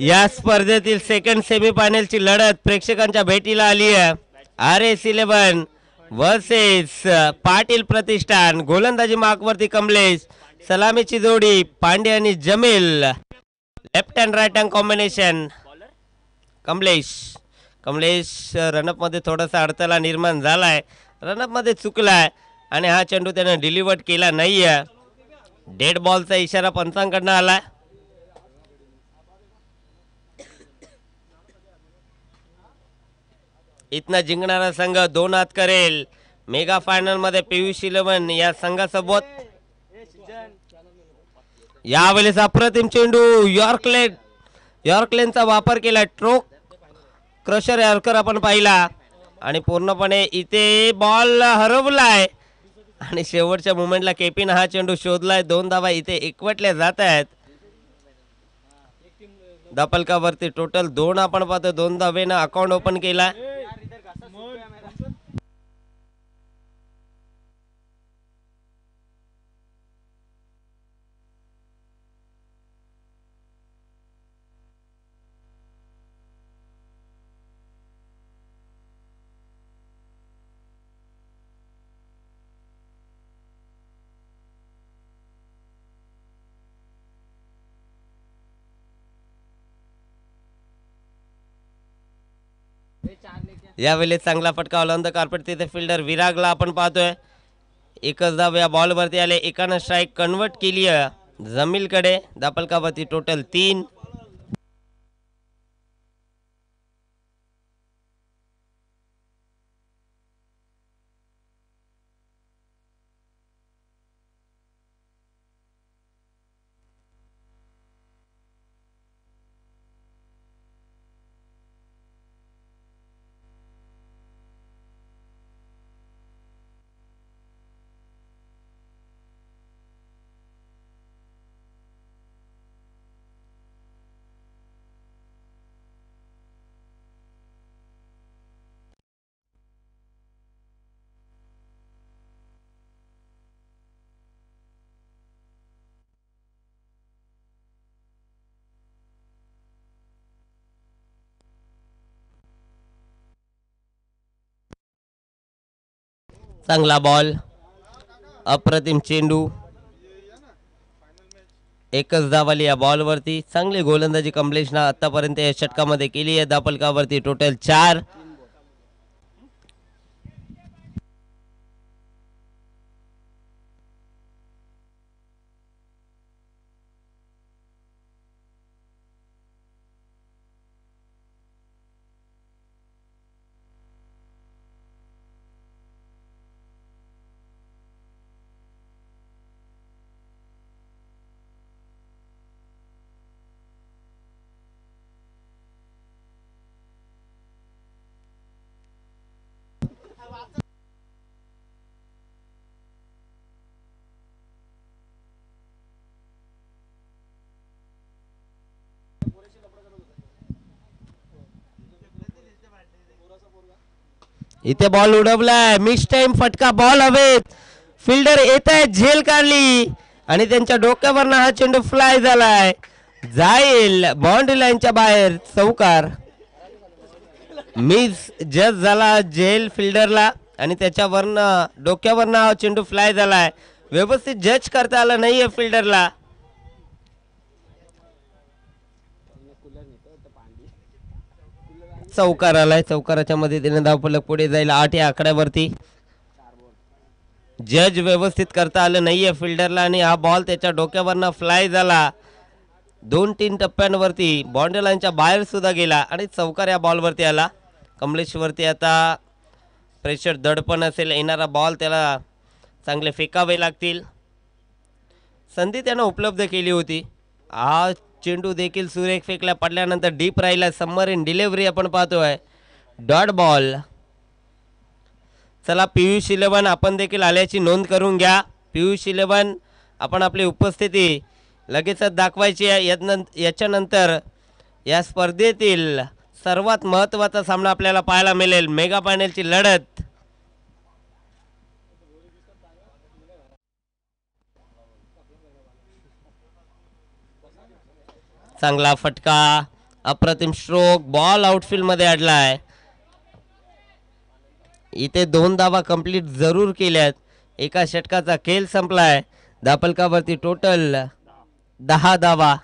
या स्पर्धेतील सेकंड सेमीफायनलची लढत प्रेक्षकांच्या भेटीला आली आहे. RS11 वर्सेस पाटील प्रतिष्ठान. गोलंदाजी मार्कवरती कमलेश, सलामीची जोडी पांडे आणि Jamil. Left hand right hand combination. Kamlesh run up मध्ये थोडासा अडथळा निर्माण झालाय, रनअप मध्ये चुकलाय आणि हा चेंडू त्याने डिलिव्हर केला नाहीये. डेड बॉलचा इशारा पंचांकडनं आलाय. इथनं जिंकणारा संघ 2 हात करेल मेगा फायनल मध्ये पियुष 11 या संघासोबत. यावेळेस अप्रतिम चेंडू, यॉर्कलेनचा वापर केला. ट्रोक क्रशर यॉर्कर आपण पाहिला आणि पूर्णपणे इथे बॉल हरवलाय आणि शेवटच्या मोमेंटला केपीन हा चेंडू शोधलाय. 2 धावा इथे एकवटल्या जात आहेत. दपलकावरती टोटल 2 आपण पाहतो. 2 धावेनं अकाउंट ओपन केला. यावेळी चांगला फटका ऑन द कार्पेट. तिथे फिल्डर विरागला आपण पाहतोय. एकच धाव या बॉलवरती आले. एकानं स्ट्राईक कन्वर्ट केली आहे जमीलकडे. दापलकावरती टोटल 3. चांगला बॉल, अप्रतिम चेंडू. एकच धाव आली या बॉलवरती. चांगली गोलंदाजी कमलेशनं आतापर्यंत या षटकामध्ये केली आहे. दापलकावरती टोटल 4. इथे बॉल उडवलाय. मिस टाइम फटका, बॉल हवेत. फिल्डर येत आहे, झेल काढली आणि त्यांच्या डोक्यावर हा चेंडू फ्लाय झालाय. जाईल बाउंड्री लाईनच्या बाहेर. चौकार. मिस जज झाला झेल फिल्डरला आणि त्याच्यावरनं डोक्यावरनं हा चेंडू फ्लाय झालाय. व्यवस्थित जज करता आलं नाहीये फिल्डरला. चौकार आलाय. चौकाराच्या मदतीने धावफलक पुढे जाईल 8 या आकड्यावरती. जज व्यवस्थित करता आलं नाहीये फिल्डरला आणि हा बॉल त्याच्या डोक्यावरनं फ्लाय झाला. 2-3 टप्प्यांवरती बाउंड्री लाईनच्या बाहेर सुद्धा गेला आणि चौकार या बॉलवरती आला. कमलेशवरती आता प्रेशर दडपण असेल. येणारा बॉल त्याला चांगले फेकावे लागतील. संधी त्यानं उपलब्ध केली होती. हा चेंडू देखील सुरेख फेकला. पडल्यानंतर डीप राहिला. सबमरीन डिलिव्हरी आपण पाहतोय. Dot ball. चला पियुष 11 आपण देखील आल्याची नोंद करून घ्या. पियुष 11 आपण आपली उपस्थिती लगेचच दाखवायची आहे. याच्यानंतर या स्पर्धेतील सर्वात महत्त्वाचा सामना आपल्याला पाहायला मिळेल. मेगा फायनलची लढत. चांगला फटका, अप्रतिम स्ट्रोक, बॉल आउटफील्ड मध्ये अडलाय. इथे 2 धावा कंप्लीट जरूर केल्यात. एका षटकाचा खेळ संपलाय. धापलकावरती टोटल 10 धावा.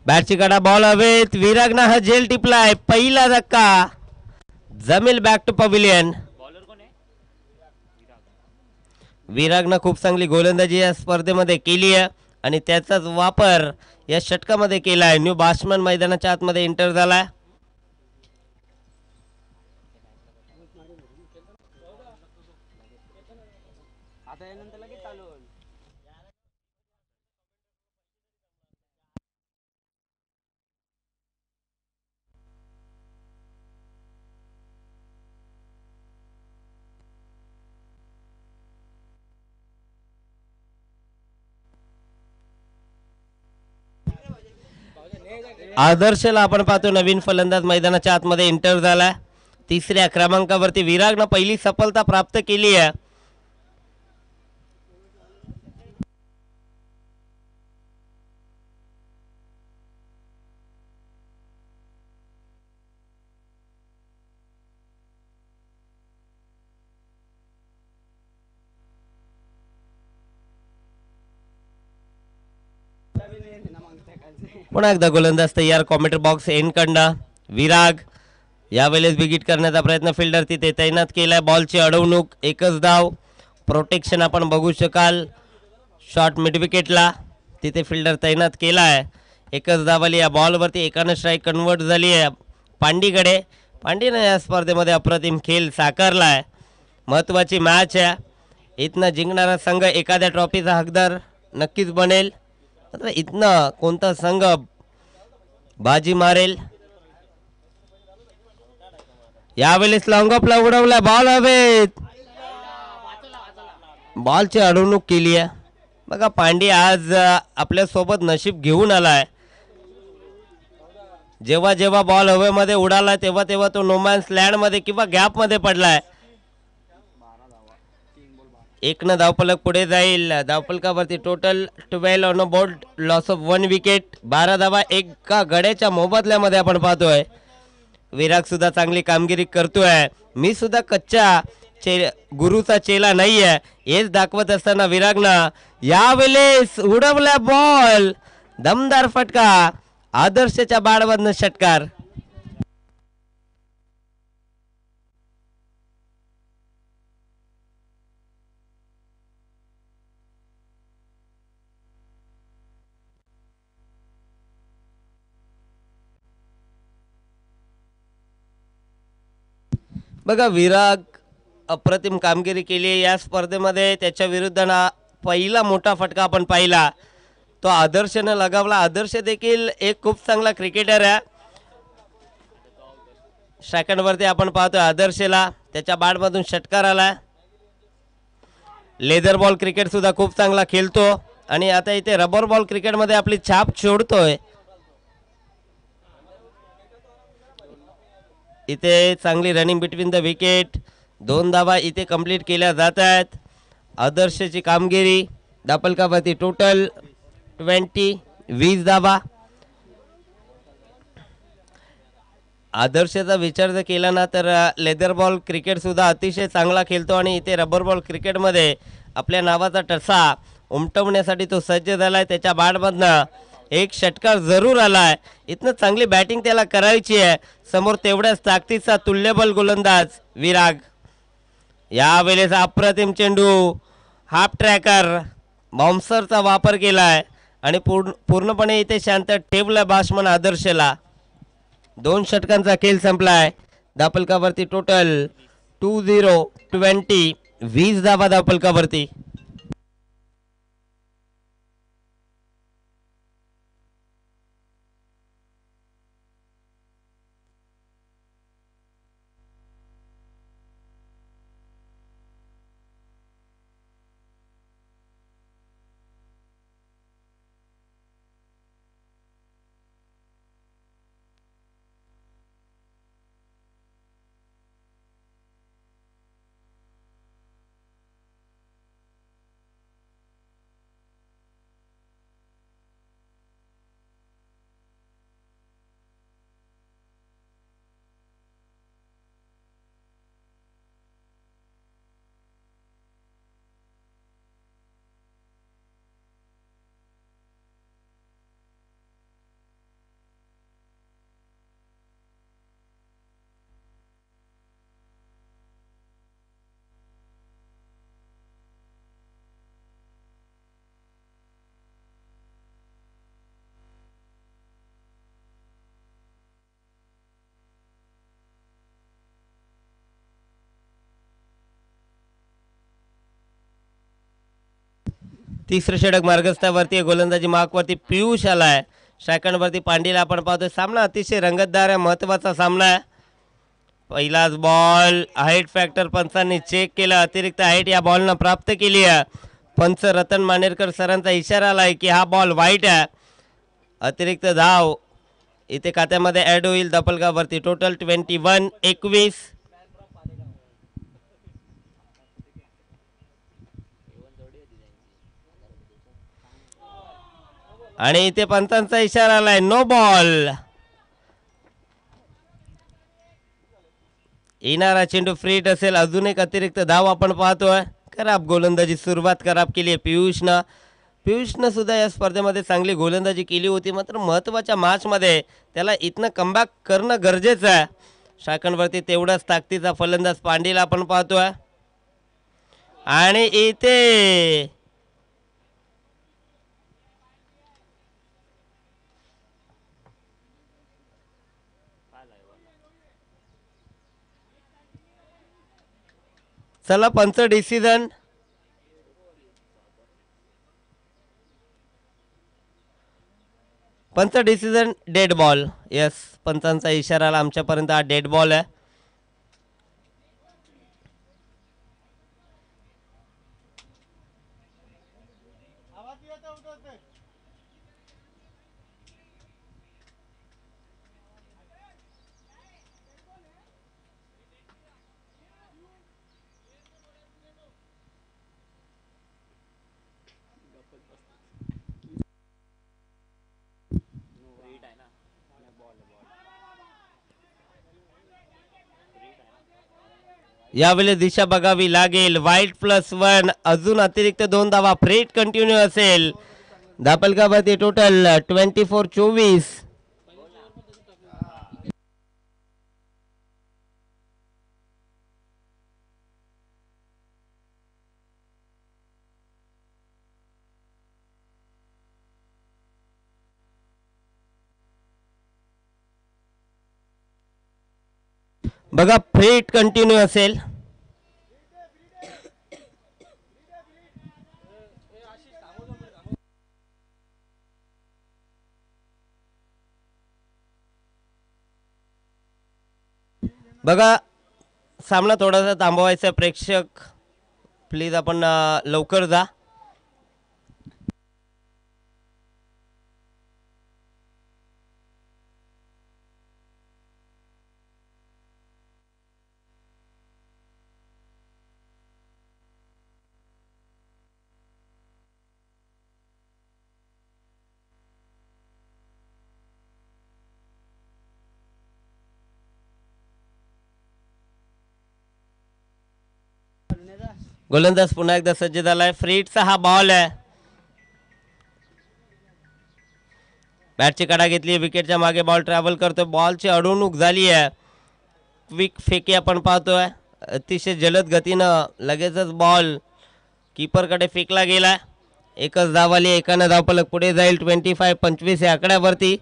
बॅटची कडा बॉल हवेत. विरागना हा झेल टिपलाय. पहिला धक्का जमेल बॅक टू पवेलियन. विरागनं खूप चांगली गोलंदाजी या स्पर्धेमध्ये केली आहे आणि त्याचाच वापर या षटकामध्ये केलाय. न्यू बाशमन मैदानाच्या आतमध्ये एंटर झालाय. आदर्शला आपण पाहतो नवीन फलंदाज मैदानाच्या आतमध्ये एंटर झाला. तिसऱ्या क्रमांकावरती विरागनं पहिली सफलता प्राप्त केली आहे. पुन्हा एकदा गोलंदाज तयार. कॉमेंटर बॉक्स एंड कडनं विराग यावेळेस बिगिट करण्याचा प्रयत्न फिल्डर तिथे तैनात केलाय. बॉलची अडवणूक, एकच धाव. प्रोटेक्शन आपण बघू शकाल शॉर्ट मिड विकेटला तिथे फिल्डर तैनात केलाय. एकच धाव आली या बॉलवरती. एकानं स्ट्राईक कन्वर्ट झाली आहे पांडीकडे. पांडीनं या स्पर्धेमध्ये अप्रतिम खेळ साकारलाय. महत्त्वाची मॅच आहे. इथनं जिंकणारा संघ एखाद्या ट्रॉफीचा हकदार नक्कीच बनेल. मात्र इथनं कोणता संघ बाजी मारेल. यावेळेस लॉंग ऑफला उडवला बॉल हवेत. बॉलची अडवणूक केली आहे. बघा पांडे आज आपल्या सोबत नशीब घेऊन आलाय. जेव्हा जेव्हा बॉल हवेमध्ये उडाला तेव्हा तेव्हा तो नोमॅन्स लँड मध्ये किंवा गॅप मध्ये पडलाय. एकनं धावफलक पुढे जाईल. धावफलकावरती total 12 on board, loss of 1 wicket. 12 धावा एका गड्याच्या मोबदल्यामध्ये आपण पाहतोय. विराग सुद्धा चांगली कामगिरी करतोय. मी सुद्धा कच्च्या गुरुचा चेला नाहीये हेच दाखवत असताना विरागनं यावेळेस उडवला बॉल. दमदार फटका. आदर्शच्या बाळवरनं षटकार. बघा विराग अप्रतिम कामगिरी केली या स्पर्धेमध्ये. त्याच्या विरुद्धना पहिला मोठा फटका आपण पाहिला तो आदर्शने लगावला. आदर्श देखील एक खूप चांगला क्रिकेटर आहे. सेकंडवरती आपण पाहतोय आदर्शला त्याच्या बॅटमधून षटकार आला. लेदर बॉल क्रिकेट सुद्धा खूप चांगला खेळतो आणि आता इथे रबर बॉल क्रिकेटमध्ये आपली छाप छोडतोय. इथे चांगली रनिंग बिटवीन द विकेट. 2 धावा इथे कंप्लीट केल्या जात आहेत. आदर्शची कामगिरी धापलकावरती टोटल 20 धावा. आदर्शचा विचार जर केला ना तर लेदर बॉल क्रिकेट सुद्धा अतिशय चांगला खेळतो आणि इथे रबर बॉल क्रिकेटमध्ये आपल्या नावाचा ठसा उमटवण्यासाठी तो सज्ज झालाय. त्याच्या बॅटमधनं एक षटकार जरूर आलाय. इथनं चांगली बॅटिंग त्याला करायची आहे. समोर तेवढ्याच ताकदीचा तुल्यबल गोलंदाज विराग. यावेळेस अप्रतिम चेंडू, हाफ ट्रॅकर, बाउन्सरचा वापर केलाय आणि पूर्णपणे इथे शांत ठेवला बॅट्समन आदर्शला. 2 षटकांचा खेळ संपलाय. धापलकावरती टोटल 20 20 धावा धापलकावरती. तिसरं षटक मार्गस्थावरती, गोलंदाजी मार्कवरती पियुष आलाय. सेकंडवरती पांडीला आपण पाहतोय. सामना अतिशय रंगतदार आहे, महत्वाचा सामना आहे. पहिलाच बॉल, हाईट फॅक्टर पंचांनी चेक केलं. अतिरिक्त हाईट या बॉलनं प्राप्त केली आहे. पंच रतन मानेरकर सरांचा इशारा आलाय की हा बॉल वाईट आहे. अतिरिक्त धाव इथे खात्यामध्ये ॲड होईल. धापलगावरती टोटल 21 आणि इथे पंचांचा इशारा आलाय नो बॉल. येणारा चेंडू फ्रीट असेल. अजून एक अतिरिक्त धाव आपण पाहतोय. खराब गोलंदाजी सुरुवात खराब केली आहे पियुषनं सुद्धा या स्पर्धेमध्ये चांगली गोलंदाजी केली होती. मात्र महत्त्वाच्या मॅचमध्ये त्याला इथनं कमबॅक करणं गरजेचं आहे. सेकंडवरती तेवढाच ताकदीचा फलंदाज पांडीला आपण पाहतोय आणि इथे चला पंच डिसिजन. पंच डिसिजन डेड बॉल. यस, पंचांचा इशारा आला आमच्यापर्यंत. हा डेड बॉल आहे. यावेळी दिशा बघावी लागेल. वाईट +1, अजून अतिरिक्त 2 धावा. फ्रेट कंटिन्यू असेल. धापलगावरती टोटल 24 बघा, फ्रेट कंटिन्यू असेल. बघा, सामना थोडासा थांबवायचा. प्रेक्षक प्लीज आपण लवकर जा. गोलंदाज पुन्हा एकदा सज्ज झालाय. फ्रीटचा हा बॉल आहे. बॅटची कडा घेतली, विकेटच्या मागे बॉल ट्रॅव्हल करतोय, बॉलची अडवणूक झाली आहे. क्विक फेकी आपण पाहतोय, अतिशय जलद गतीनं लगेचच बॉल कीपरकडे फेकला गेला. एकच धाव आली, एकानं धावफलक पुढे जाईल. 25-25 या आकड्यावरती.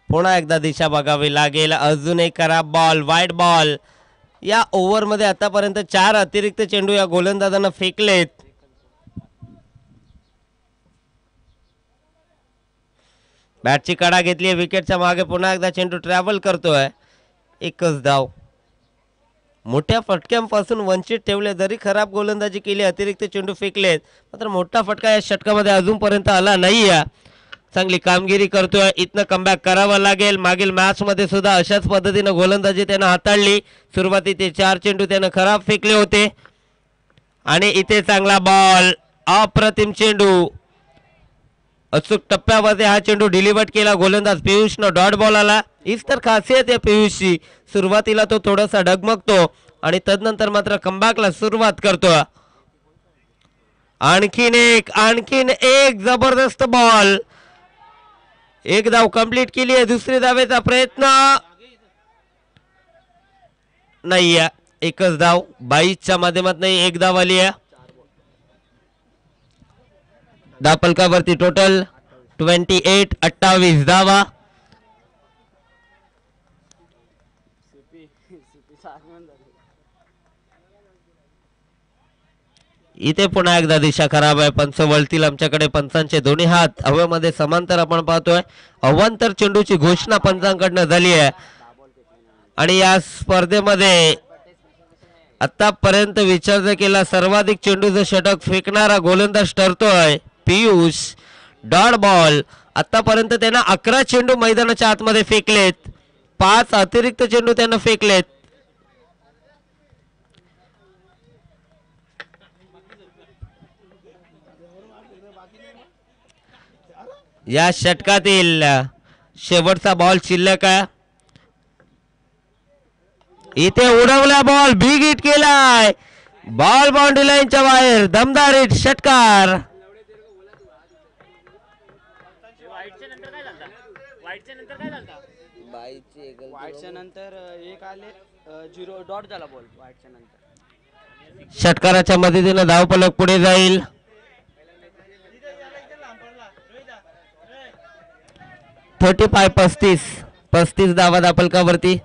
पुन्हा एकदा दिशा बघावी लागेल. अजून एक खराब बॉल, वाईट बॉल. या ओव्हरमध्ये आतापर्यंत 4 अतिरिक्त चेंडू या गोलंदाजांना फेकलेत. बॅटची कडा घेतली, विकेटच्या मागे पुन्हा एकदा चेंडू ट्रॅव्हल करतोय. एकच धाव. मोठ्या फटक्यांपासून वंचित ठेवले, जरी खराब गोलंदाजी केली, अतिरिक्त चेंडू फेकलेत, मात्र मोठा फटका या षटकामध्ये अजूनपर्यंत आला नाही. चांगली कामगिरी करतोय. इथनं कमबॅक करावं लागेल. मागील मॅच मध्ये सुद्धा अशाच पद्धतीनं गोलंदाजी त्यानं हाताळली. सुरुवातीचे 4 चेंडू त्यानं खराब फेकले होते आणि इथे चांगला बॉल, अप्रतिम चेंडू. अचूक टप्प्यामध्ये हा चेंडू डिलिव्हर केला गोलंदाज पियुषनं. डॉट बॉल आला. हीच तर खासियत आहे पियुषची. सुरुवातीला तो थोडासा डगमगतो आणि तदनंतर मात्र कमबॅकला सुरुवात करतो. आणखीन एक जबरदस्त बॉल. एक धाव कंप्लीट केली आहे. दुसरी धावेचा प्रयत्न नाही. एकच धाव. 22च्या माध्यमातून एक धाव आली आहे. धावफलकावरती टोटल 28 धावा. इथे पुन्हा एकदा दिशा खराब आहे. पंच वळतील आमच्याकडे. पंचांचे दोन्ही हात हवेमध्ये समांतर आपण पाहतोय. अवांतर चेंडूची घोषणा पंचांकडनं झाली आहे आणि या स्पर्धेमध्ये आतापर्यंत विचार केला सर्वाधिक चेंडूचं षटक फेकणारा गोलंदाज ठरतोय पियुष. Dot ball. आतापर्यंत त्यांना 11 चेंडू मैदानाच्या आतमध्ये फेकलेत. 5 अतिरिक्त चेंडू त्यांना फेकलेत. या षटकातील शेवटचा बॉल शिल्लक आहे. इथे उडवला बॉल, बिग हिट केलाय. बॉल बाउंड्री लाईनच्या बाहेर. दमदार हिट, षटकार. षटकाराच्या मदतीने धावफलक पुढे जाईल. 35 धावा धावफलकावरती.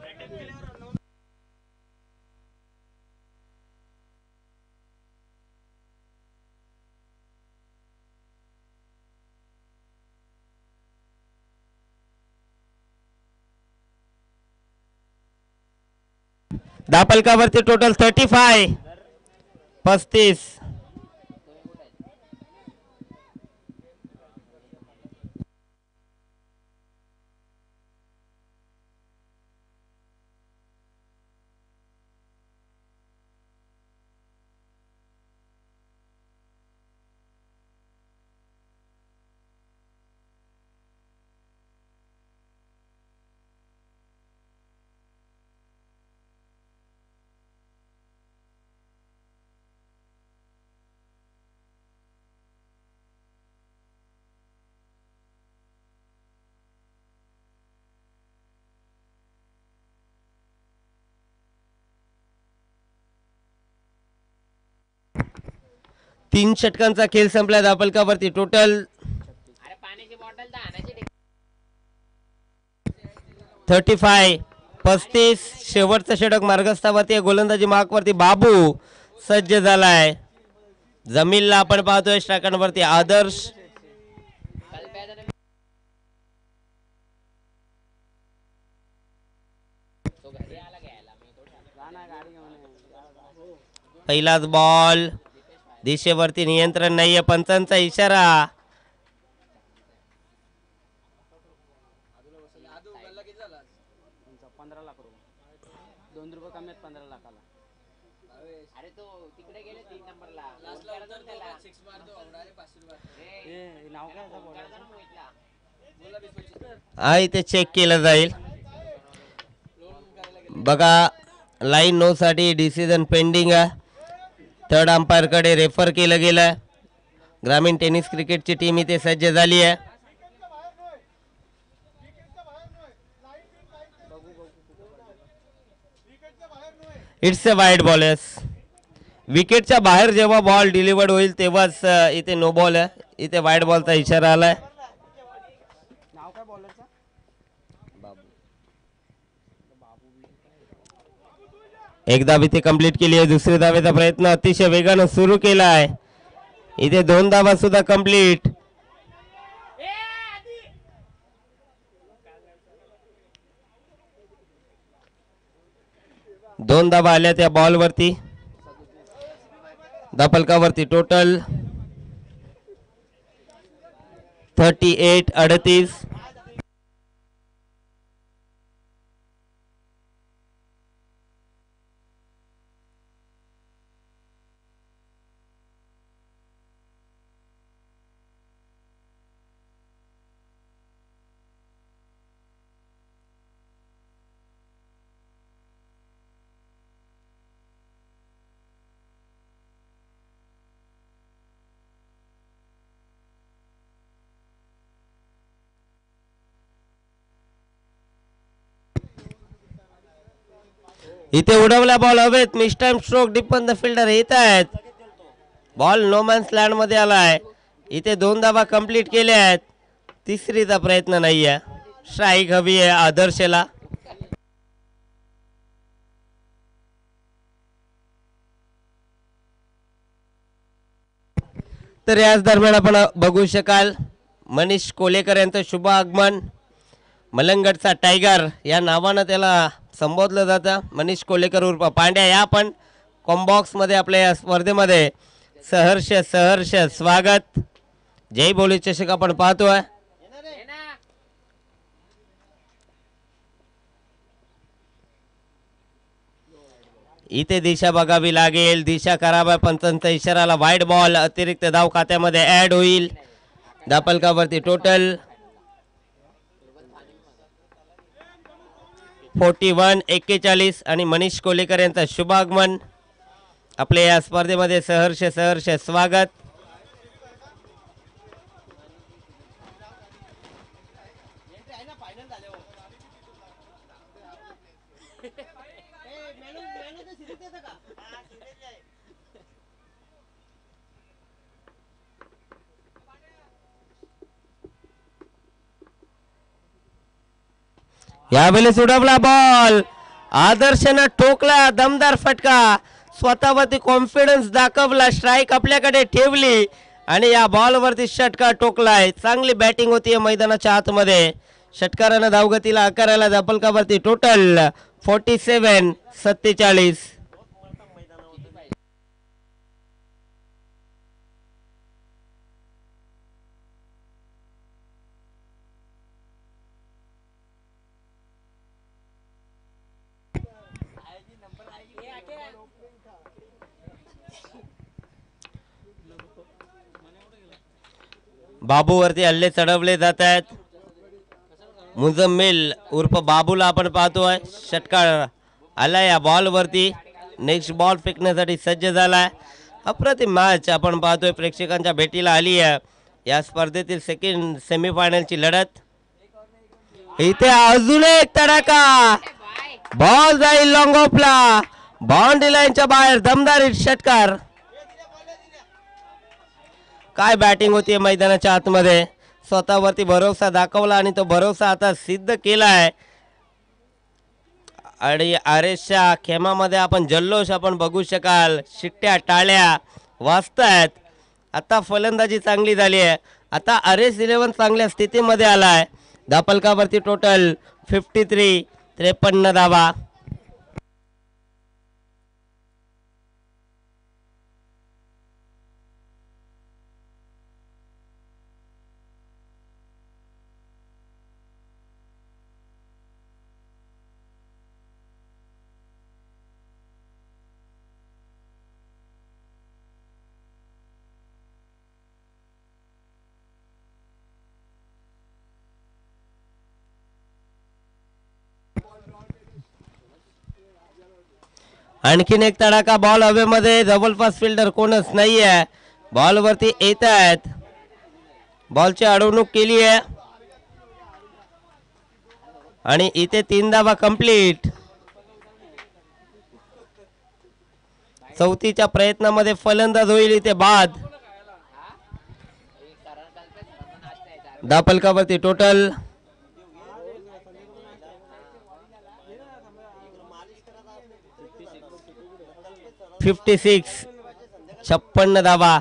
धावफलकावरती टोटल 35. तीन षटकांचा खेळ संपला. धावफलकावरती टोटल 35. शेवटचं षटक मार्गस्थावरती. गोलंदाजी मार्कवरती बाबू सज्ज झालाय. जमीनला आपण पाहतोय षटकांवरती आदर्श. पहिलाच बॉल. दिशेवरती नियंत्रण नाहीये. पंचांचा इशारा. हा इथे चेक केलं जाईल. बघा लाईन नो साठी डिसिजन पेंडिंग आहे. थर्ड अंपायर कडे रेफर केलं गेलं. ग्रामीण टेनिस क्रिकेटची टीम इथे सज्ज झाली आहे. It's a wide bowlers. विकेटच्या बाहेर जेव्हा बॉल डिलिव्हर्ड होईल तेव्हाच इथे नो बॉल आहे. इथे वाईड बॉलचा इशारा आलाय. एक धाव इथे कंप्लीट केली आहे. दुसरी धावेचा प्रयत्न अतिशय वेगानं सुरू केला आहे. इथे 2 धावा सुद्धा कंप्लीट. दोन धावा आल्या त्या बॉलवरती. धापलकावरती टोटल 38-38. इथे उडवला बॉल हवेत. Miss time stroke deep on the fielder येत आहेत. बॉल नो मॅन्स लँड मध्ये आलाय. इथे 2 धावा कंप्लीट केल्या आहेत. तिसरीचा प्रयत्न नाहीये. स्ट्राईक हवी आहे आदर्शला. तर याच दरम्यान आपण बघू शकाल मनीष कोलेकर यांचं शुभ आगमन. मलंगडचा टायगर या नावानं त्याला संबोधलं जातं. मनीष कोलेकर उर्फ पांड्या या पण कॉम्बॉक्स मध्ये आपल्या या स्पर्धेमध्ये सहर्ष सहर्ष स्वागत. जय बोली चषक आपण पाहतोय. इथे दिशा बघावी लागेल. दिशा करावा. पंचांचा इशाराला वाईड बॉल. अतिरिक्त धाव खात्यामध्ये ऍड होईल. धापलकावरती टोटल 41-41 आणि मनीष कोलेकर यांचा शुभागमन. आपल्या या स्पर्धेमध्ये सहर्ष सहर्ष स्वागत. यावेळेस उडवला बॉल. आदर्शनं ठोकला. दमदार फटका. स्वतःवरती कॉन्फिडन्स दाखवला. स्ट्राईक आपल्याकडे ठेवली आणि या बॉलवरती षटकार टोकलाय. चांगली बॅटिंग होती मैदानाच्या आतमध्ये. षटकारानं धावगतीला आकाराला. धापलकावरती टोटल 47-47. बाबूवरती हल्ले चढवले जात आहेत. मुजम्मिल उर्फ बाबूला आपण पाहतोय. षटकार आला या बॉलवरती. नेक्स्ट बॉल फेकण्यासाठी सज्ज झालाय. अप्रतिम मॅच आपण पाहतोय. प्रेक्षकांच्या भेटीला आली आहे या स्पर्धेतील सेकंड सेमीफायनलची लढत. इथे अजून एक तडाखा. बॉल जाईल लॉंग ऑफला. बाउंड्री लाईनच्या बाहेर. दमदार षटकार. काय बॅटिंग होती मैदानाच्या आतमध्ये. स्वतःवरती भरोसा दाखवला आणि तो भरोसा आता सिद्ध केलाय. आणि आरेसच्या खेमामध्ये आपण जल्लोष आपण बघू शकाल. शिट्ट्या टाळ्या वाजतायत. आता फलंदाजी चांगली झाली आहे. आता आरेस 11 चांगल्या स्थितीमध्ये आलाय. धापलकावरती टोटल 53. 53 धावा. आणखीन एक तडाखा बॉल हवेमध्ये, जबरदस्त फिल्डर कोणच नाहीये, बॉल वरती येत आहेत, बॉलची अडवणूक केली आहे आणि इथे 3 धावा कंप्लीट. चौथीच्या प्रयत्नामध्ये फलंदाज होईल इथे बाद. धापलकावरती टोटल 56, 56 धावा.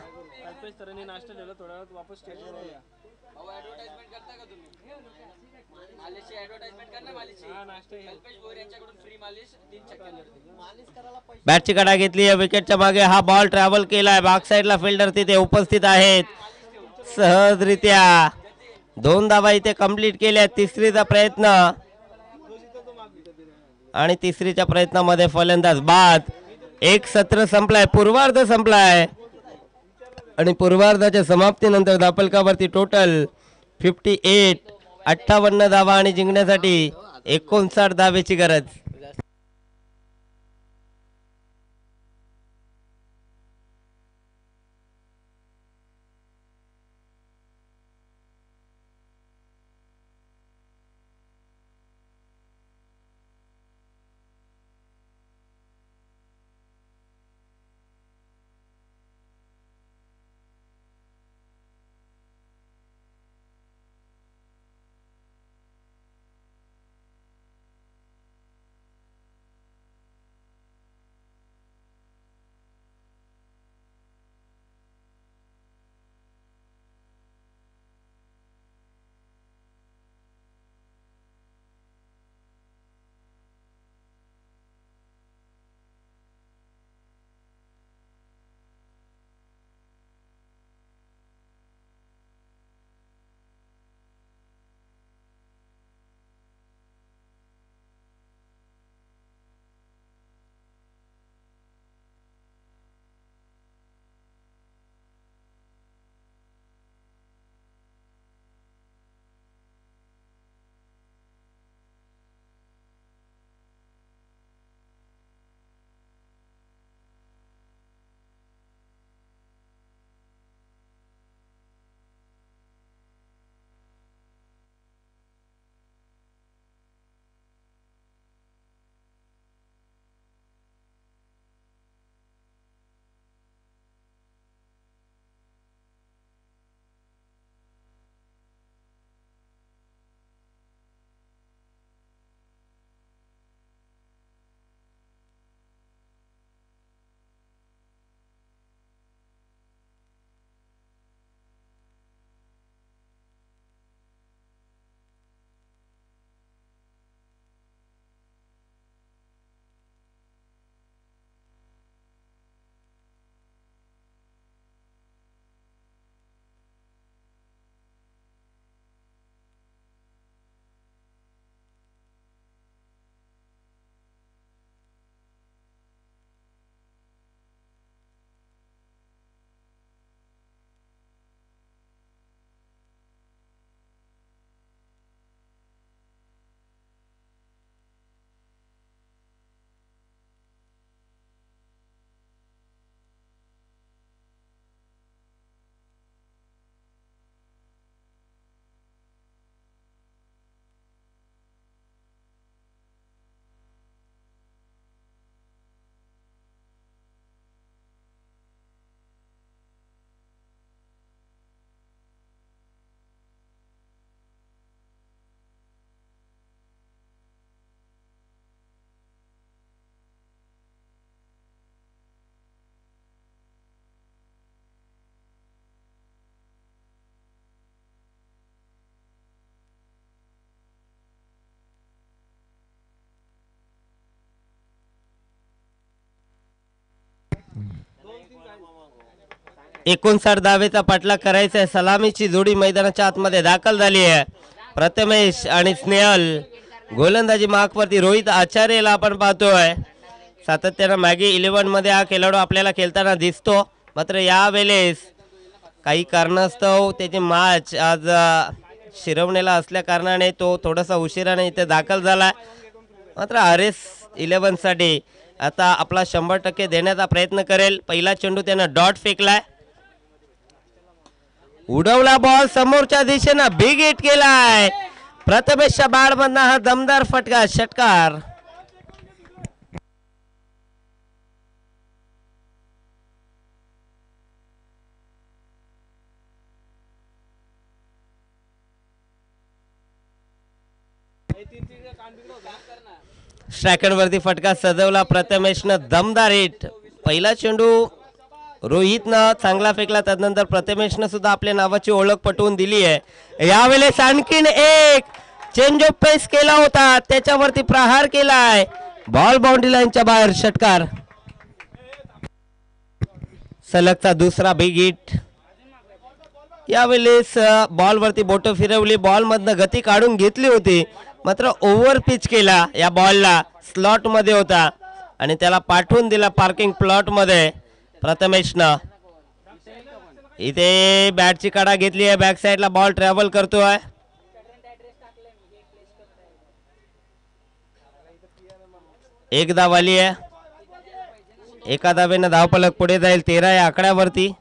बॅटची कडा घेतली आहे, विकेटच्या मागे हा बॉल ट्रॅव्हल केलाय, बॅक साइडला फिल्डर तिथे उपस्थित आहेत, सहजरित्या 2 धावा इथे कंप्लीट केल्या. तिसरीचा प्रयत्न आणि तिसरीच्या प्रयत्नामध्ये फलंदाज बाद. एक सत्र संपलाय, पूर्वार्ध संपलाय आणि पूर्वार्धाच्या समाप्तीनंतर दापलकावरती टोटल 58, 58 धावा आणि जिंकण्यासाठी 59 धावेची गरज. एकोणसाठ धावेचा पाठलाग करायचा आहे. सलामीची जोडी मैदानाच्या आतमध्ये दाखल झाली आहे. प्रथमेश आणि स्नेहल गोलंदाजी मार्कवरती. रोहित आचार्यला आपण पाहतोय सातत्यानं मॅगी 11 मध्ये हा खेळाडू आपल्याला खेळताना दिसतो. मात्र यावेळेस काही कारणास्तव त्याची मॅच आज शिरवणीला असल्या कारणाने तो थोडासा उशिराने इथे दाखल झाला. मात्र RS 11 साठी आता आपला 100% देण्याचा प्रयत्न करेल. पहिला चेंडू त्यानं डॉट फेकलाय, उडवला बॉल समोरच्या दिशेनं, बिग हिट केलाय. प्रथमेशच्या बॅटमधनं हा दमदार फटका, षटकार. स्ट्रायकर वरती फटका सजवला प्रथमेशनं, दमदार हिट. पहिला चेंडू रोहितनं चांगला फेकला, त्यानंतर प्रथमेशनं सुद्धा आपल्या नावाची ओळख पटवून दिली आहे. यावेळेस आणखीन एक चेंज ऑफ पेस केला होता, त्याच्यावरती प्रहार केलाय, बॉल बाउंड्री लाईनच्या बाहेर, षटकार. सलगचा दुसरा बिग हिट. यावेळेस बॉल वरती बोट फिरवली, बॉल मधनं गती काढून घेतली होती, मात्र ओव्हर पिच केला. या बॉलला स्लॉट मध्ये होता आणि त्याला पाठवून दिला पार्किंग प्लॉट मध्ये प्रथमेशनं. इथे बॅटची काढा घेतली आहे, बॅक साइडला बॉल ट्रॅव्हल करतोय. एक धाव आली आहे, एका धावेनं धावफलक पुढे जाईल 13 या आकड्यावरती.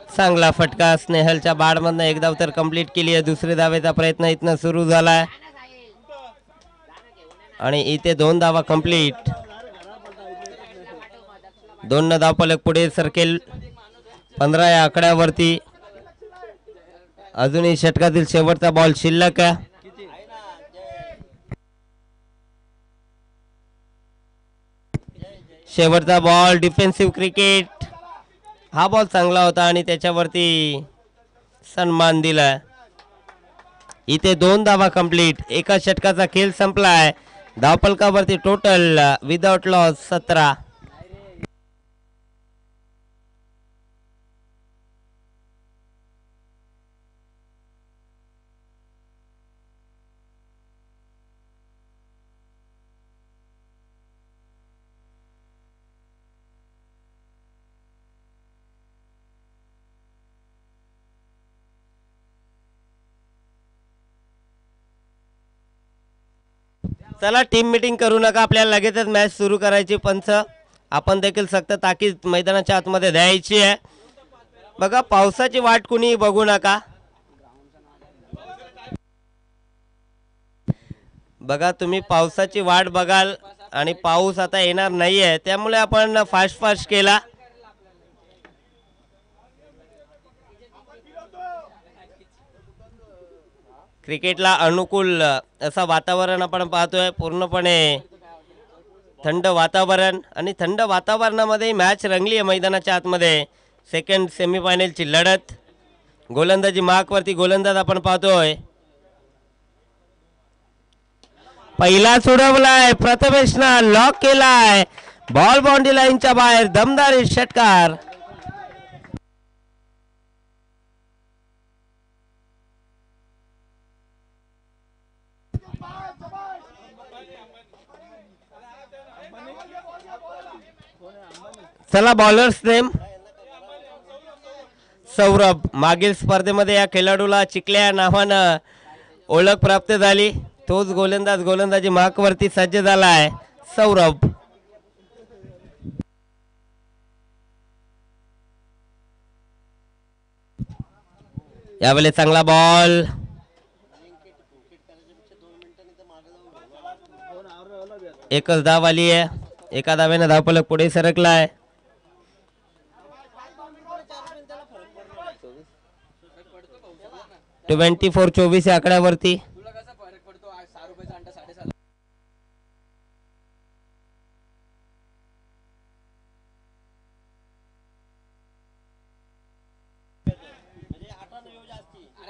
चांगला फटका स्नेहलच्या बॅटमधनं, एक धाव तर कंप्लीट केली आहे. दुसरी धावेचा प्रयत्न इथनं सुरू झालाय आणि इथे 2 धावा कंप्लीट. 2 धावफलक पुढे सरकेल 15 या आकड्यावरती. अजूनही षटकातील शेवटचा बॉल शिल्लक आहे. शेवटचा बॉल, डिफेन्सिव्ह क्रिकेट. हा बॉल चांगला होता आणि त्याच्यावरती सन्मान दिलाय. इथे 2 धावा कंप्लीट, एका षटकाचा खेळ संपलाय. धावफलकावरती टोटल विदाउट लॉस 17. चला टीम मीटिंग करू नका, आपल्याला लगेचच मॅच सुरू करायची. पंच आपण देखील सक्त ताकीद मैदानाच्या आतमध्ये द्यायची आहे. बघा पावसाची वाट कुणी बघू नका. बघा तुम्ही पावसाची वाट बघाल आणि पाऊस आता येणार नाहीये, त्यामुळे आपण फास्ट केला. क्रिकेटला अनुकूल असं वातावरण आपण पाहतोय. पूर्णपणे थंड वातावरण आणि थंड वातावरणामध्ये मॅच रंगली आहे मैदानाच्या आतमध्ये. सेकंड सेमीफायनलची लढत. गोलंदाजी मार्कवरती गोलंदाज आपण पाहतोय. पहिला सोडवलाय प्रथमेशनं, लॉक केलाय, बॉल बाउंड्री लाईनच्या बाहेर, दमदार षटकार. चला बॉलर्स नेम. सौरभ. मागील स्पर्धेमध्ये या खेळाडूला चिकल्या नावानं ओळख प्राप्त झाली. तोच गोलंदाज गोलंदाजी मार्कवरती सज्ज झालाय, सौरभ. यावेळी चांगला बॉल. एकच धाव आली आहे, एका धावेनं धावफलक पुढे सरकलाय. 24-24 या आकड्यावरती.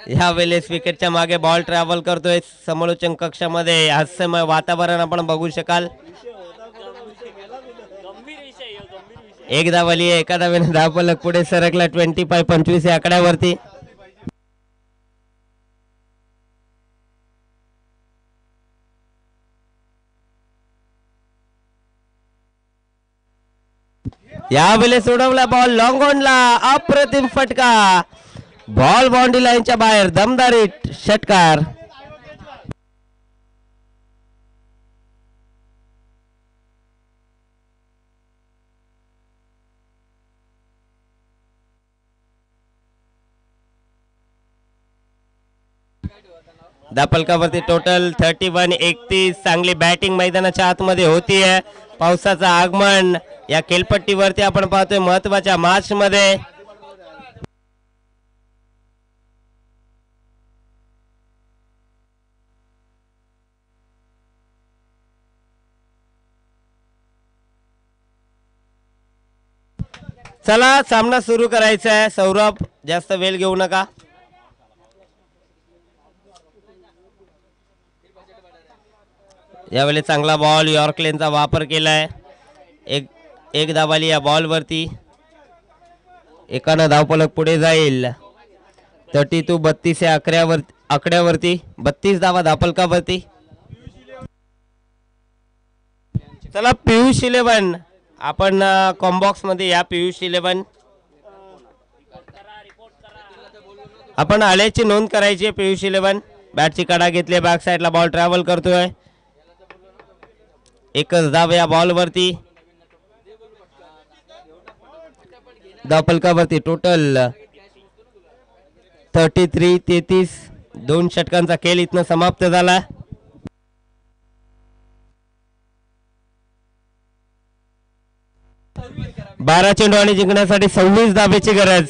ह्या वेळेस विकेटच्या मागे बॉल ट्रॅव्हल करतोय. समालोचन कक्षामध्ये हास्यमय वातावरण आपण बघू शकाल. एक धाव आली आहे, एका धावेने धावफलक पुढे सरकला 25-25 या आकड्यावरती. यावेळेस उडवला बॉल लॉंग ऑनला, अप्रतिम फटका, बॉल बाउंड्री लाईनच्या बाहेर, दमदारी षटकार. दापलकावरती टोटल 31-31. चांगली बॅटिंग मैदानाच्या आतमध्ये होतीये. पावसाचं आगमन या खेळपट्टीवरती आपण पाहतोय महत्वाच्या मॅच मध्ये. चला सामना सुरू करायचा आहे. सौरभ जास्त वेळ घेऊ नका. यावेळी चांगला बॉल यॉर्कलेनचा वापर केलाय. एक धावाली या बॉल वरती. एकानं धावफलक पुढे जाईल. 32 या आकड्यावरती 32 धावा धावफलकावरती. चला पियुष 11 आपण कॉम्बॉक्स मध्ये या. पियुष 11 आपण आल्याची नोंद करायची. पियुष 11 बॅटची कडा घेतली, बॅक साइडला बॉल ट्रॅव्हल करतोय. एकच धाव या बॉल वरती. धावफलकावरती टोटल 33-33. 2 षटकांचा खेळ इथनं समाप्त झाला. बारा चेंडू आणि जिंकण्यासाठी 26 धावेची गरज.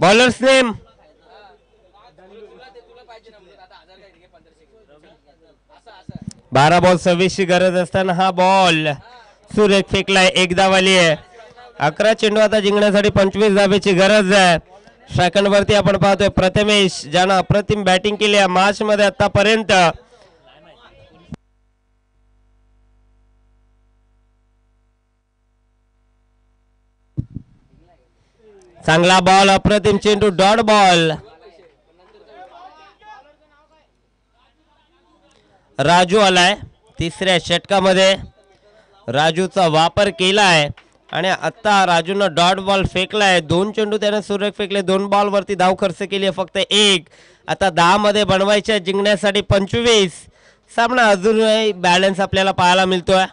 बॉलर्स नेम 12 बॉल 26 ची गरज असताना हा बॉल सुरेख फेकलाय. एक धावाली आहे. 11 चेंडू आता जिंकण्यासाठी 25 धावेची गरज आहे. सेकंड वरती आपण पाहतोय प्रथमेश, ज्यानं अप्रतिम बॅटिंग केली आहे मॅच मध्ये आतापर्यंत. चांगला बॉल, अप्रतिम चेंडू, डॉट बॉल. राजू आलाय तिसऱ्या षटकामध्ये. राजूचा वापर केलाय आणि आता राजूनं डॉट बॉल फेकलाय. 2 चेंडू त्याने सुरेख फेकले. 2 बॉल वरती धाव खर्च केली आहे फक्त 1. आता 10 मध्ये बनवायच्या, जिंकण्यासाठी 25. सामना अजूनही बॅलन्स आपल्याला पाहायला मिळतोय.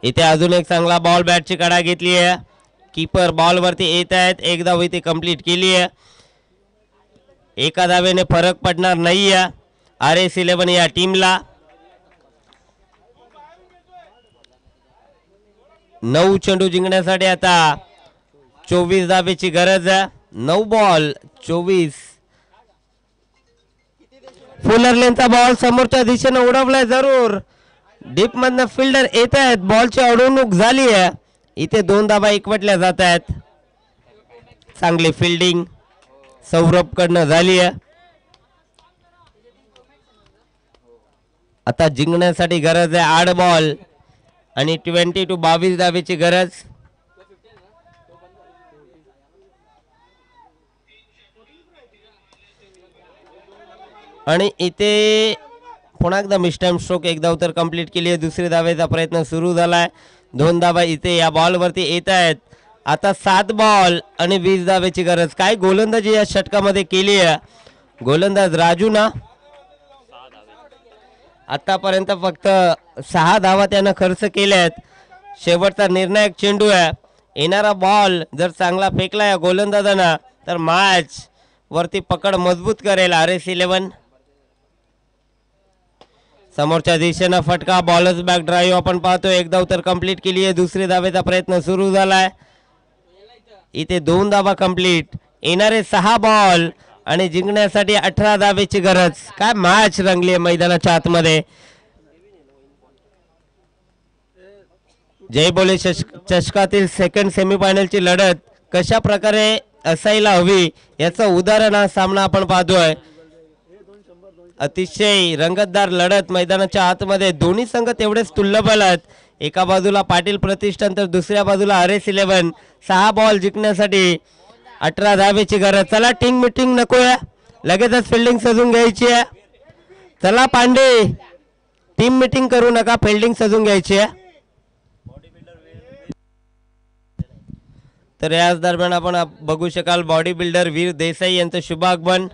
इथे अजून एक चांगला बॉल, बॅटची कडा घेतली आहे. कीपर बॉल वरती येत आहेत. एक धाव इथे कंप्लीट केली आहे. एका धावेने फरक पडणार नाहीये RS 11 या टीमला. 9 चेंडू जिंकण्यासाठी आता 24 धावेची गरज आहे. 9 बॉल 24. फुलर लेनचा बॉल समोरच्या दिशेने उडवलाय जरूर. डीप मधनं फिल्डर येत आहेत. बॉलची अडवणूक झाली आहे. इथे 2 धावा एकवटल्या जात आहेत. चांगली फिल्डिंग सौरभ कडनं झाली आहे. आता जिंकण्यासाठी गरज आहे 8 बॉल आणि 22 धावेची गरज. आणि इथे पुन्हा एकदा मिस्टाइम स्ट्रोक. एक धाव तर कंप्लीट केली आहे. दुसरी धावेचा प्रयत्न सुरू झालाय. 2 धावा इथे या बॉल वरती येत आहेत. आता 7 बॉल आणि 20 धावेची गरज. काय गोलंदाजी या षटकामध्ये केली आहे गोलंदाज राजू ना. आतापर्यंत फक्त 6 धावा त्यानं खर्च केल्या आहेत. शेवटचा निर्णायक चेंडू आहे. येणारा बॉल जर चांगला फेकला या गोलंदाजांना तर मॅच वरती पकड मजबूत करेल RS11. समोरच्या दिशेनं फटका, बॉलर्स बॅक ड्राईव्ह आपण पाहतो. एक धाव तर कंप्लीट केली आहे. दुसरी धावेचा प्रयत्न सुरू झालाय. इथे 2 धावा कंप्लीट. येणारे 6 बॉल आणि जिंकण्यासाठी 18 धावेची गरज. काय मॅच रंगली आहे मैदानाच्या आतमध्ये. जय बोले चषकातील सेकंड सेमीफायनलची लढत कशा प्रकारे असायला हवी याचं उदाहरण हा सामना आपण पाहतोय. अतिशय रंगतदार लढत मैदानाच्या आतमध्ये. दोन्ही संघ तेवढेच तुल्यबळ आहेत. एका बाजूला पाटील प्रतिष्ठान तर दुसऱ्या बाजूला RS11. 6 बॉल जिंकण्यासाठी 18 धावेची गरज. चला टीम मीटिंग नकोय, लगेचच फिल्डिंग सजून घ्यायची आहे. चला पांडे, टीम मीटिंग करू नका, फिल्डिंग सजून घ्यायची आहे. तर याच दरम्यान आपण बघू शकाल बॉडी बिल्डर वीर देसाई यांचं शुभ आगमन.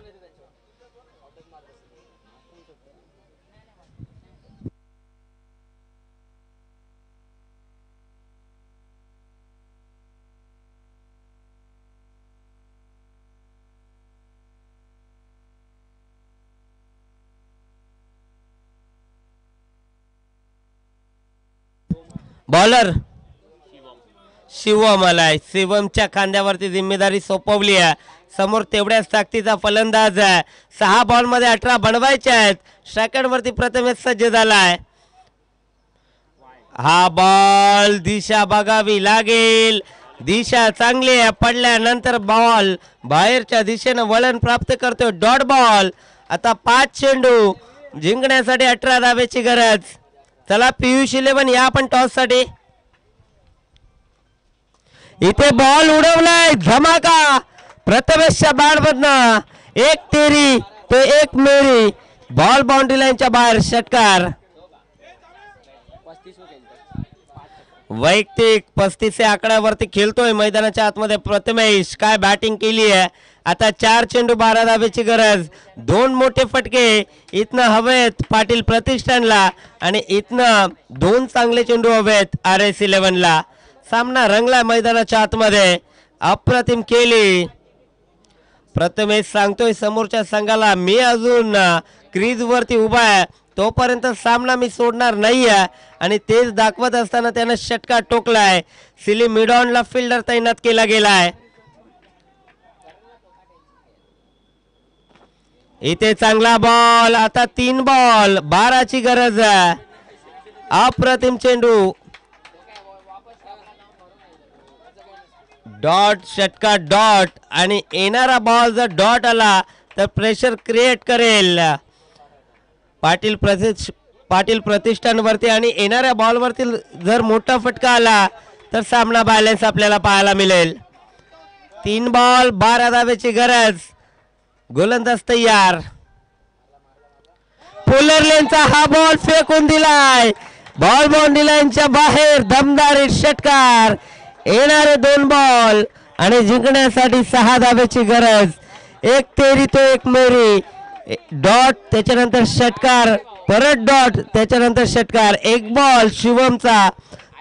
बॉलर शिवम आलाय. शिवमच्या खांद्यावरती जिम्मेदारी सोपवली आहे. समोर तेवढ्याच ताकदीचा फलंदाज आहे. 6 बॉल मध्ये 18 बनवायचे आहेत. स्ट्रायकर वरती प्रथमेश सज्ज झालाय. हा बॉल दिशा बघावी लागेल. दिशा चांगली आहे. पडल्यानंतर बॉल बाहेरच्या दिशेनं वळण प्राप्त करतोय. Dot ball. आता 5 चेंडू जिंकण्यासाठी 18 धावेची गरज. चला पियुष 11 या आपण टॉस साठी. इथे बॉल उडवलाय, धमाका प्रथमेशच्या बॅटमधनं. 1 तेरी ते 1 मेरी. बॉल बाउंड्री लाईनच्या बाहेर. षटकार. वैयक्तिक 35 आकड्यावरती खेळतोय मैदानाच्या आतमध्ये प्रथमेश. काय बॅटिंग केली आहे. आता 4 चेंडू 12 धावेची गरज. 2 मोठे फटके इथनं हवेत पाटील प्रतिष्ठानला आणि इथनं 2 चांगले चेंडू हवेत RS11 ला. सामना रंगला मैदानाच्या आतमध्ये. अप्रतिम केली. प्रथमेश सांगतोय समोरच्या संघाला, मी अजून क्रीज वरती उभा आहे, तोपर्यंत सामना मी सोडणार नाही आहे. आणि तेच दाखवत असताना त्यानं षटकार टोकलाय. सिली मिडॉनला फिल्डर तैनात केला गेलाय. इथे चांगला बॉल. आता 3 बॉल 12ची गरज आहे. अप्रतिम चेंडू. डॉट, षटकार डॉट. आणि येणारा बॉल जर डॉट आला तर प्रेशर क्रिएट करेल पाटील प्रतिष्ठानवरती. आणि येणाऱ्या बॉलवरती जर मोठा फटका आला तर सामना बॅलन्स आपल्याला पाहायला मिळेल. 3 बॉल 12 धावेची गरज. गोलंदाज तयार. पोलर लेनचा हा बॉल फेकून दिलाय. बॉल बाउंड्री लाईनच्या बाहेर. दमदार षटकार. येणारे 2 बॉल आणि जिंकण्यासाठी 6 धावेची गरज. 1 तेरी तो 1 मेरी. डॉट, त्याच्यानंतर षटकार, परत डॉट, त्याच्यानंतर षटकार. 1 बॉल शिवमचा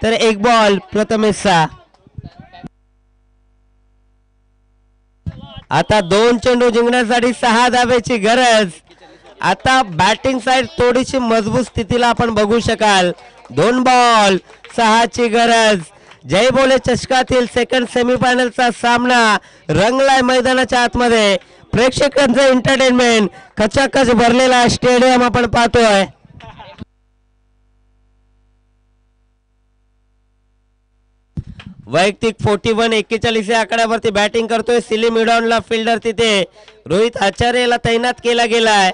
तर 1 बॉल प्रथमेशचा. आता 2 चेंडू जिंकण्यासाठी 6 धावेची गरज. आता बॅटिंग साइड थोडीशी मजबूत स्थितीला आपण बघू शकाल. 2 बॉल 6ची गरज. जय बोले चषकातील सेकंड सेमीफायनलचा सामना रंगलाय मैदानाच्या आतमध्ये. प्रेक्षकांचं एंटरटेनमेंट, खचाखच भरलेला स्टेडियम आपण पाहतोय. वैयक्तिक 41 या आकड्यावरती बॅटिंग करतोय. सिली मिडॉनला फिल्डर तिथे रोहित आचार्यला तैनात केला गेलाय.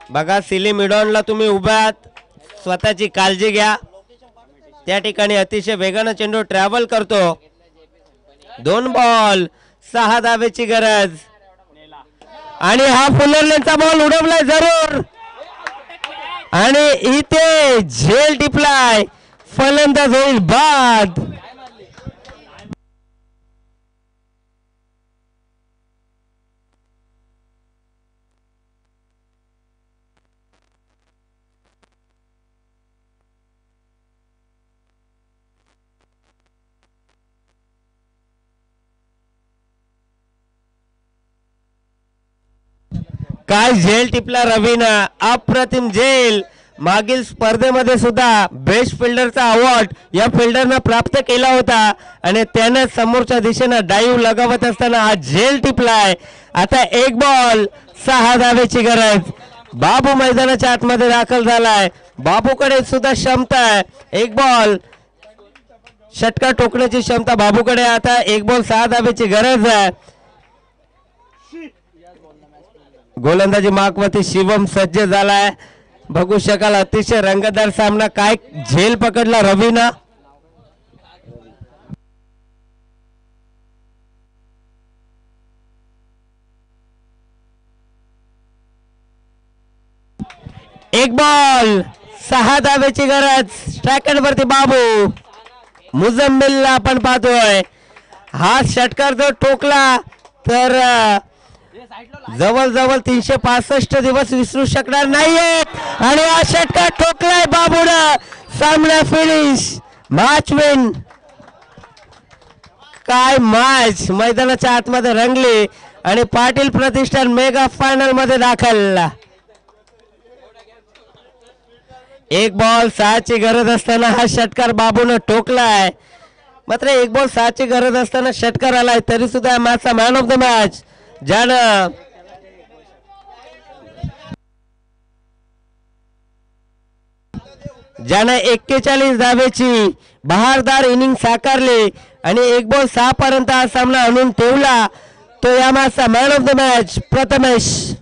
बघा सिली मिडॉनला तुम्ही उभ्यात, स्वतःची काळजी घ्या. त्या ठिकाणी अतिशय वेगानं चेंडू ट्रॅव्हल करतो. 2 बॉल 6 धावेची गरज. आणि हा फुलरलेनचा बॉल उडवलाय जरूर. आणि इथे झेल टिपलाय. फलंदाज होईल बाद. काय झेल टिपला रवीना, अप्रतिम झेल. मागील स्पर्धेमध्ये सुद्धा बेस्ट फिल्डरचा अवॉर्ड या फिल्डरनं प्राप्त केला होता आणि त्याने समोरच्या दिशेनं डाईव्ह लगावत असताना हा झेल टिपलाय. आता 1 बॉल 6 धावेची गरज. बाबू मैदानाच्या आतमध्ये दाखल झालाय. बाबूकडे सुद्धा क्षमता आहे. 1 बॉल षटकार ठोकण्याची क्षमता बाबूकडे. आता 1 बॉल 6 धावेची गरज आहे. गोलंदाजी मार्कवरती शिवम सज्ज झालाय. बघू शकाल अतिशय रंगतदार सामना. काय झेल पकडला रवीना. एक बॉल 6 धावेची गरज. स्ट्रायकर वरती बाबू. मुजम्मिलला आपण पाहतोय. हा षटकार जर ठोकला तर जवळजवळ 365 दिवस विसरू शकणार नाहीयेत आणि हा षटकार ठोकलाय बाबूनं. सामना फिनिश. Match win. काय मॅच मैदानाच्या आतमध्ये रंगली आणि पाटील प्रतिष्ठान मेगा फायनल मध्ये दाखल. 1 बॉल 6 ची गरज असताना हा षटकार बाबूनं ठोकलाय. मात्र 1 बॉल 6 ची गरज असताना षटकार आलाय तरी सुद्धा मॅचचा मॅन ऑफ द मॅच ज्यानं 41 धावेची बहारदार इनिंग साकारली आणि 1 बॉल 6 पर्यंत हा सामना आणून ठेवला तो या मॅचचा man of the match Prathamesh.